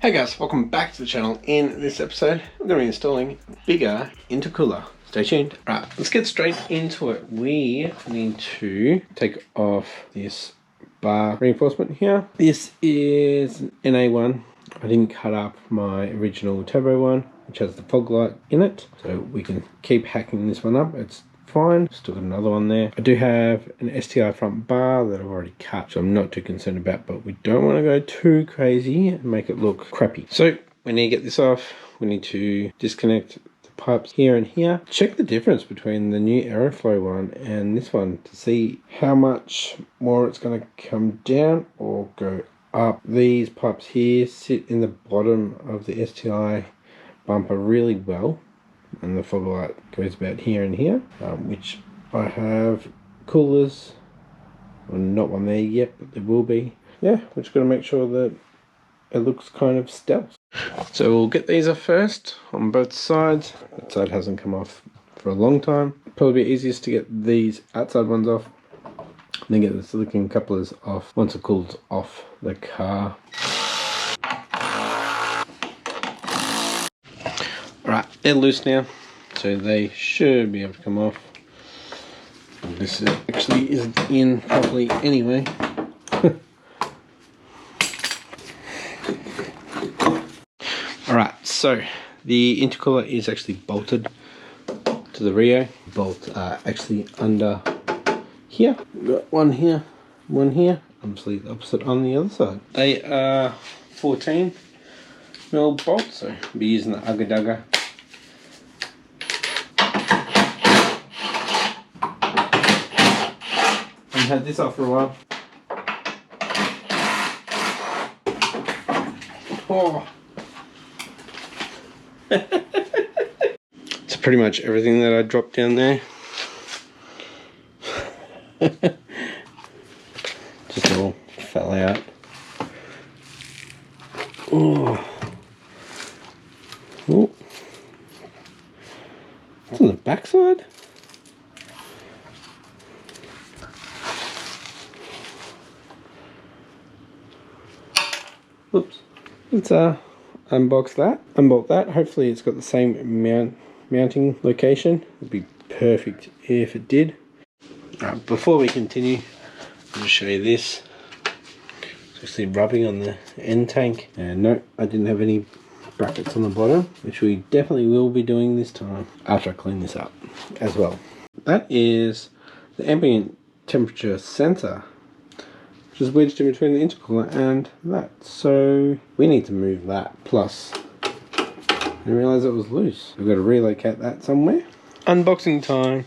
Hey guys, welcome back to the channel. In this episode, we're going to be installing a bigger intercooler. Stay tuned. Right, let's get straight into it. We need to take off this bar reinforcement here. This is an NA1. I didn't cut up my original turbo one, which has the fog light in it. So we can keep hacking this one up. It's fine. Still got another one there. I do have an STI front bar that I've already cut, so I'm not too concerned about, but we don't want to go too crazy and make it look crappy. So we need to get this off. We need to disconnect the pipes here and here. Check the difference between the new Aeroflow one and this one to see how much more it's going to come down or go up. These pipes here sit in the bottom of the STI bumper really well, and the fog light goes about here and here, which I have coolers. Well, not one there yet, but there will be. Yeah, we're just going to make sure that it looks kind of stealth. So we'll get these off first on both sides. That side hasn't come off for a long time. Probably be easiest to get these outside ones off, and then get the silicone couplers off once it cools off the car. Alright, they're loose now, so they should be able to come off. And this actually isn't in properly anyway. Alright, so the intercooler is actually bolted to the Rio. Bolt actually under here. We've got one here, obviously the opposite on the other side. They are 14mm bolts, so I'll be using the Ugga Dugga. I've had this off for a while. Oh. It's pretty much everything that I dropped down there. Just all fell out. Oh. Oh. It's on the back side. Oops. Let's unbox that, unbolt that. Hopefully it's got the same mounting location. It'd be perfect if it did. Alright, before we continue, I'll just show you this. It's actually rubbing on the end tank. And no, I didn't have any brackets on the bottom, which we definitely will be doing this time after I clean this up as well. That is the ambient temperature sensor, which is wedged in between the intercooler and that. So we need to move that. Plus, I realised it was loose. We've got to relocate that somewhere. Unboxing time.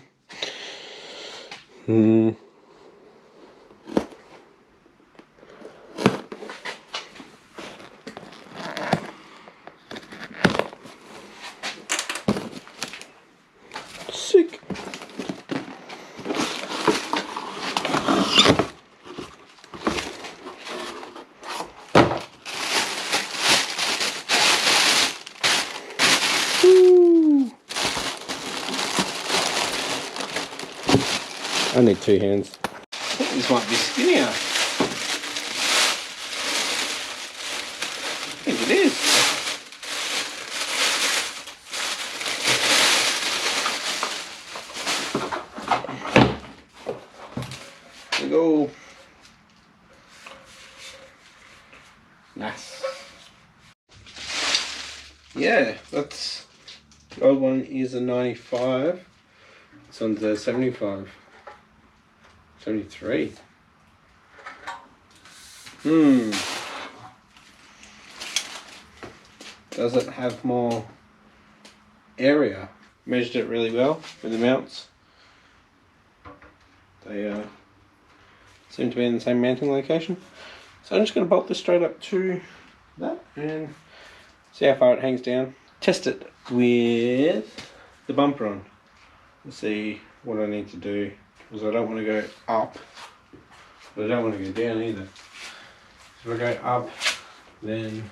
Sick. I need two hands. I think this might be skinnier. I think it is. There we go. Nice. Yeah, that's the old one is a 95. This one's a 75. 73. Does it have more area? Measured it really well with the mounts. They seem to be in the same mounting location. So I'm just going to bolt this straight up to that and see how far it hangs down. Test it with the bumper on. Let's see what I need to do, because I don't want to go up, but I don't want to go down either. So if I go up, then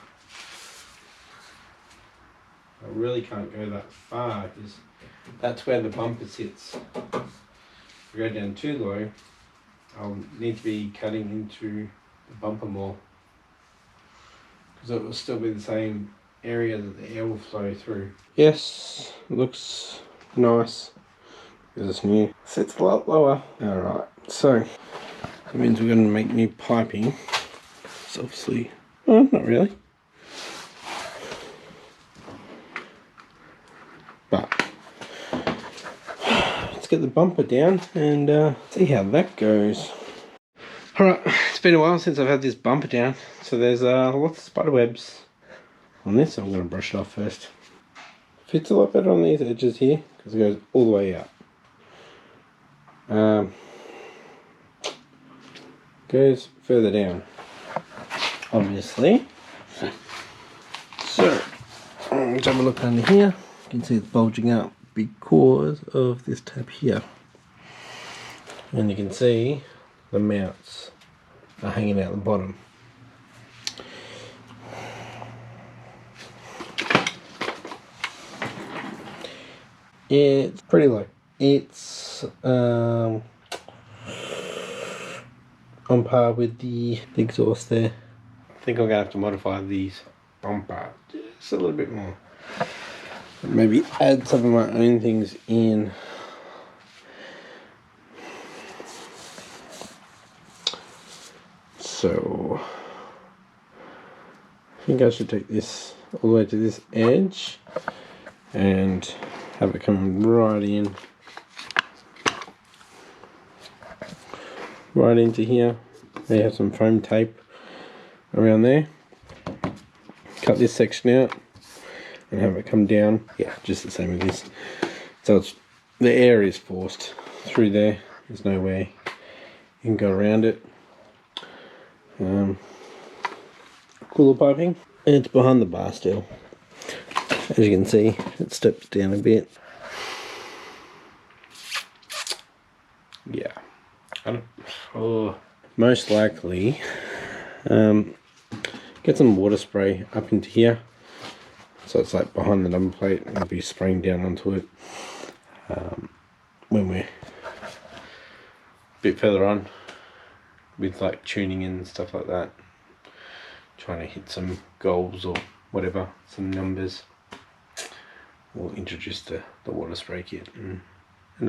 I really can't go that far, because that's where the bumper sits. If I go down too low, I'll need to be cutting into the bumper more. So it will still be the same area that the air will flow through. Yes, looks nice. Because it's new. Sits a lot lower. Alright, so that means we're going to make new piping. It's obviously, well, not really. But let's get the bumper down and see how that goes. Alright, it's been a while since I've had this bumper down, so there's lots of spider webs on this. I'm going to brush it off first. Fits a lot better on these edges here because it goes all the way out. Goes further down, obviously. So let's have a look under here. You can see it's bulging out because of this tab here, and you can see the mounts are hanging out the bottom. It's pretty low. It's on par with the exhaust there. I think I'm gonna have to modify these bumper just a little bit more. Maybe add some of my own things in. So I think I should take this all the way to this edge and have it come right in, right into here. They have some foam tape around there. Cut this section out and have it come down. Yeah, just the same as this. So it's, the air is forced through there. There's no way you can go around it. Cooler piping, and it's behind the bar still. As you can see, it steps down a bit. Yeah, most likely get some water spray up into here, so it's like behind the number plate, and I'll be spraying down onto it when we're a bit further on with like tuning in and stuff like that, trying to hit some goals or whatever, some numbers. We'll introduce the water spray kit and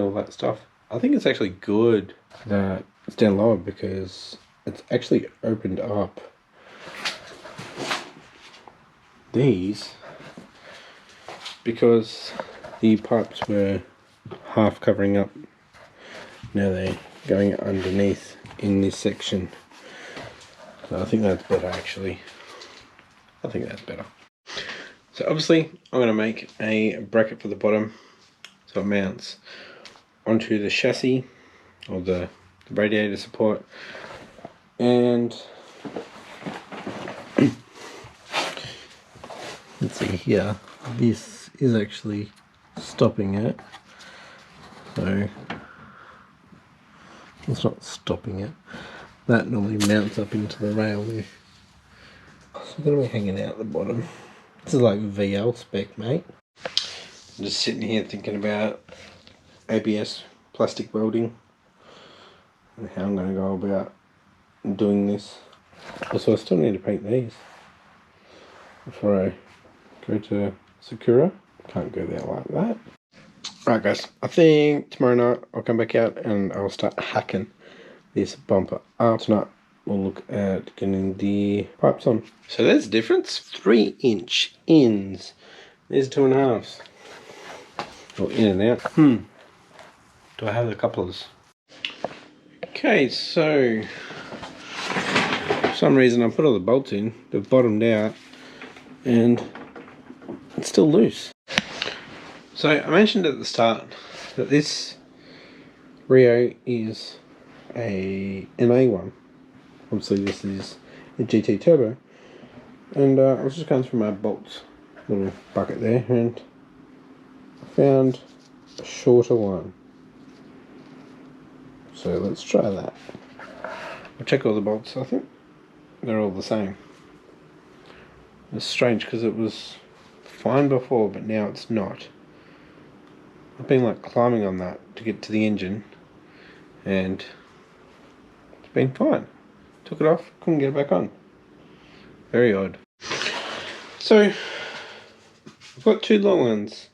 all that stuff. I think it's actually good that it's down lower because it's actually opened up these, because the pipes were half covering up. Now they're going underneath in this section. So I think that's better actually. I think that's better. So obviously I'm going to make a bracket for the bottom so it mounts onto the chassis or the radiator support, and let's see here, this is actually stopping it, so it's not stopping it. That normally mounts up into the rail there, so it's going to be hanging out the bottom. This is like VL spec, mate. I'm just sitting here thinking about ABS plastic welding and how I'm going to go about doing this. Also, I still need to paint these before I go to Sakura. Can't go there like that. Right guys, I think tomorrow night I'll come back out and I'll start hacking this bumper up. Tonight we'll look at getting the pipes on. So there's the difference. 3-inch ins. There's 2.5s. Or in and out. Do I have the couplers? Okay, so for some reason I put all the bolts in, they've bottomed out, and it's still loose. So I mentioned at the start that this Rio is an A1. Obviously this is a GT Turbo, and I was just going through my bolts little bucket there and I found a shorter one. So let's try that. I'll check all the bolts. I think they're all the same. It's strange because it was fine before, but now it's not. I've been like climbing on that to get to the engine, and it's been fine. Took it off, couldn't get it back on. Very odd. So I've got two long ones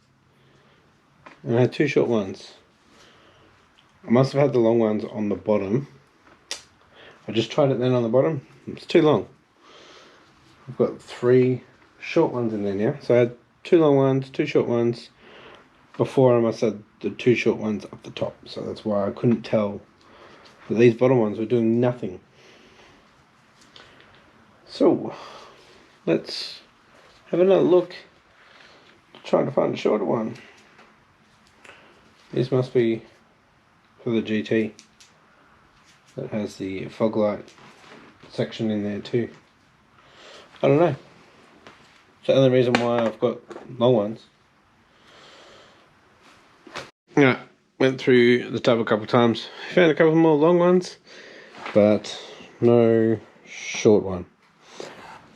and I had two short ones. I must have had the long ones on the bottom. I just tried it then on the bottom. It's too long. I've got three short ones in there now. So I had two long ones, two short ones. Before I must have the two short ones up the top. So that's why I couldn't tell that these bottom ones were doing nothing. So let's have another look. Trying to find a shorter one. This must be for the GT. That has the fog light section in there too. I don't know. It's the only reason why I've got long ones. Yeah, went through the tub a couple of times. Found a couple more long ones, but no short one.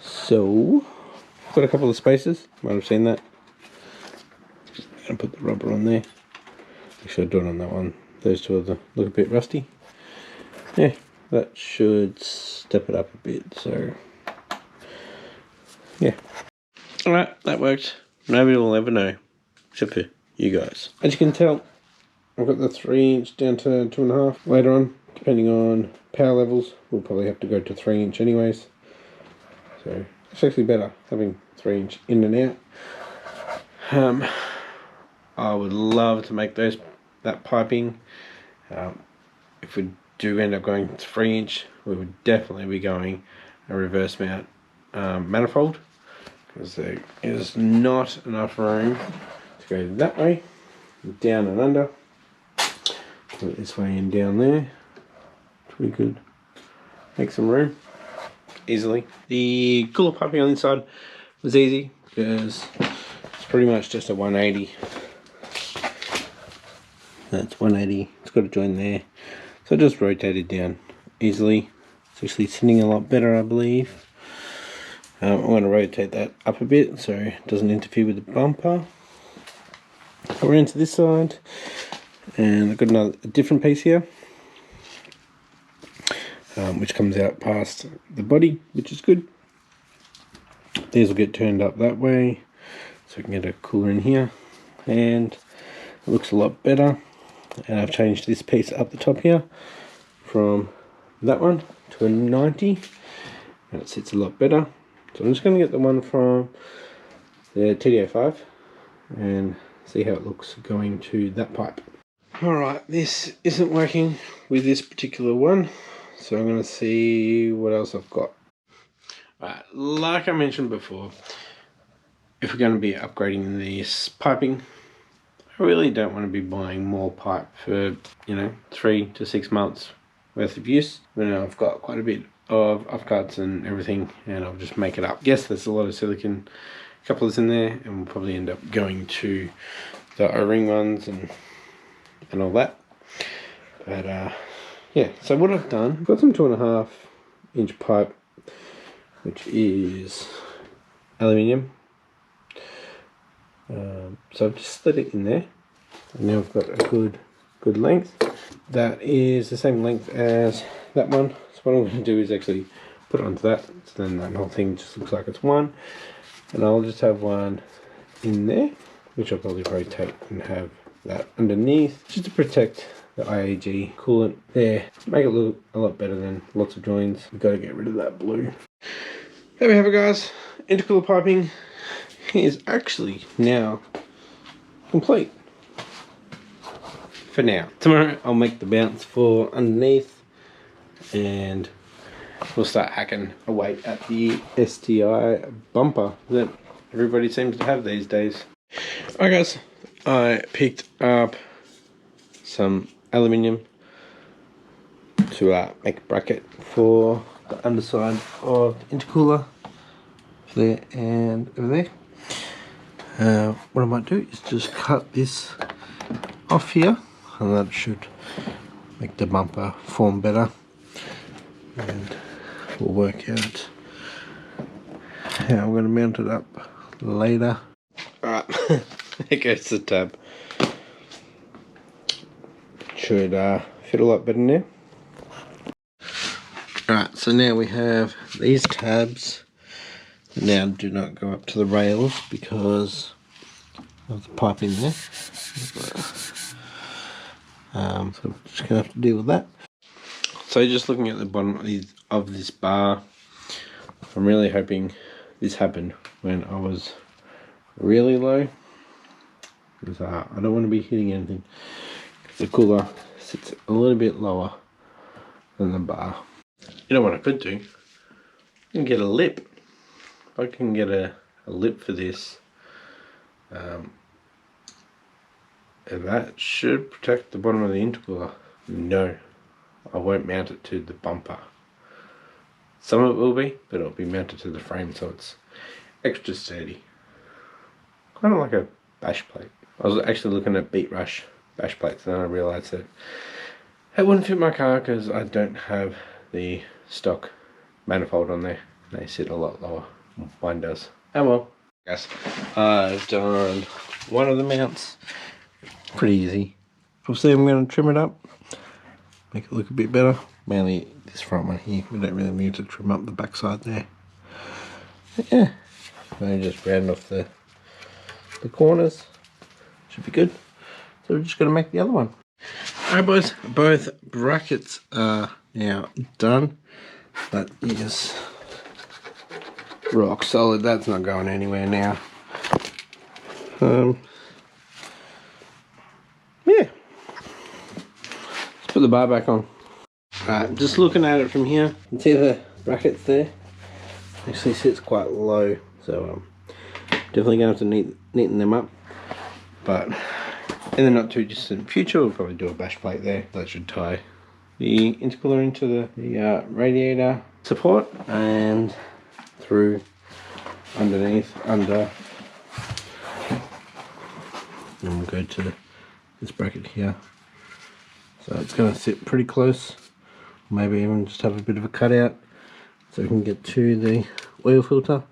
So, got a couple of spaces. Might have seen that. And put the rubber on there. Actually, I'll do it on that one. Those two are look a bit rusty. Yeah, that should step it up a bit. So, yeah. Alright, that worked. Nobody will ever know, except for you guys. As you can tell, I've got the 3" down to 2.5. Later on, depending on power levels, we'll probably have to go to 3" anyways. So it's actually better having 3" in and out. I would love to make that piping. If we do end up going 3", we would definitely be going a reverse mount manifold, because there is not enough room to go that way, down and under. Put it this way and down there. We could make some room easily. The cooler piping on the inside was easy because it's pretty much just a 180. That's 180. It's got a joint there, so I just rotated down easily. It's actually sitting a lot better, I believe. I want to rotate that up a bit so it doesn't interfere with the bumper. Around to this side, and I've got a different piece here, which comes out past the body, which is good. These will get turned up that way, so we can get a cooler in here, and it looks a lot better. And I've changed this piece up the top here from that one to a 90, and it sits a lot better. So I'm just going to get the one from the TD05 and see how it looks going to that pipe. Alright, this isn't working with this particular one, so I'm going to see what else I've got. Right, like I mentioned before, if we're going to be upgrading this piping, I really don't want to be buying more pipe for, 3 to 6 months worth of use. I've got quite a bit of offcuts and everything, and I'll just make it up. Yes, there's a lot of silicon couplers in there, and we'll probably end up going to the O-ring ones and all that. But yeah, so what I've done, I've got some 2.5" pipe, which is aluminium. So I've just slid it in there, and now I've got a good length. That is the same length as that one. So what I'm going to do is actually put it onto that, so then that whole thing just looks like it's one. And I'll just have one in there, which I'll probably rotate and have that underneath, just to protect the IAG coolant there. Make it look a lot better than lots of joins. We've got to get rid of that blue. There we have it, guys. Intercooler piping is actually now complete for now. Tomorrow I'll make the bounce for underneath, and we'll start hacking away at the STI bumper that everybody seems to have these days. Alright guys, I picked up some aluminium to make a bracket for the underside of the intercooler there and over there. What I might do is just cut this off here, and that should make the bumper form better, and we'll work out how I'm going to mount it up later. Alright, there goes the tab. Should fit a lot better now. Alright, so now we have these tabs Now do not go up to the rails because of the pipe in there. So we're just going to have to deal with that. So just looking at the bottom of this bar, I'm really hoping this happened when I was really low, because I don't want to be hitting anything. The cooler sits a little bit lower than the bar. You know what I could do? I can get a lip. If I can get a lip for this, and that should protect the bottom of the intercooler. No, I won't mount it to the bumper. Some of it will be, but it'll be mounted to the frame, so it's extra sturdy. Kind of like a bash plate. I was actually looking at Beat Rush bash plates, and then I realised that it wouldn't fit my car because I don't have the stock manifold on there. They sit a lot lower. Mine does. Oh well. Yes, I've done one of the mounts. Pretty easy. Obviously I'm going to trim it up, make it look a bit better. Mainly this front one here. We don't really need to trim up the back side there. But yeah, I just round off the corners. Should be good. So we're just going to make the other one. Alright boys, both brackets are now done. That is rock solid. That's not going anywhere now. Yeah. Let's put the bar back on. Alright, just looking at it from here, you can see the brackets there. Actually sits quite low, so definitely going to have to neaten them up. But in the not too distant future, we'll probably do a bash plate there. That should tie the intercooler into the radiator support and through underneath, under. And we'll go to this bracket here. So it's going to sit pretty close. Maybe even just have a bit of a cutout so we can get to the oil filter.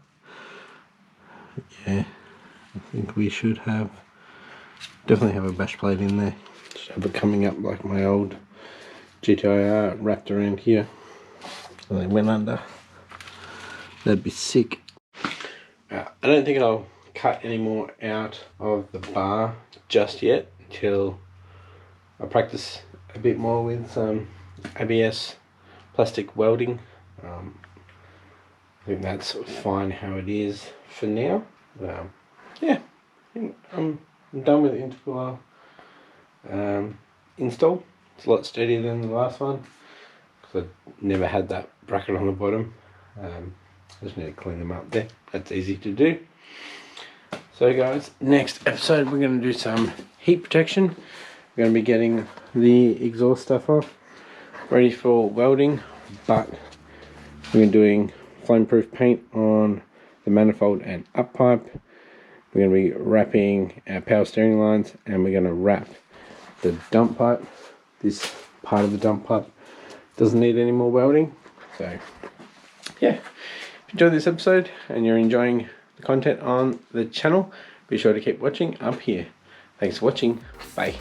Yeah, I think we should definitely have a bash plate in there. Just have it coming up like my old GTIR wrapped around here. So they went under. That'd be sick. I don't think I'll cut any more out of the bar just yet until I practice a bit more with some ABS plastic welding. I think that's fine how it is for now. Yeah, I think I'm done with the intercooler install. It's a lot sturdier than the last one because I never had that bracket on the bottom. I just need to clean them up there. That's easy to do. So guys, next episode we're going to do some heat protection. We're going to be getting the exhaust stuff off, ready for welding, but we're doing flame-proof paint on the manifold and up pipe. We're going to be wrapping our power steering lines, and we're going to wrap the dump pipe. This part of the dump pipe doesn't need any more welding. So yeah, if you enjoyed this episode and you're enjoying the content on the channel, be sure to keep watching up here. Thanks for watching. Bye.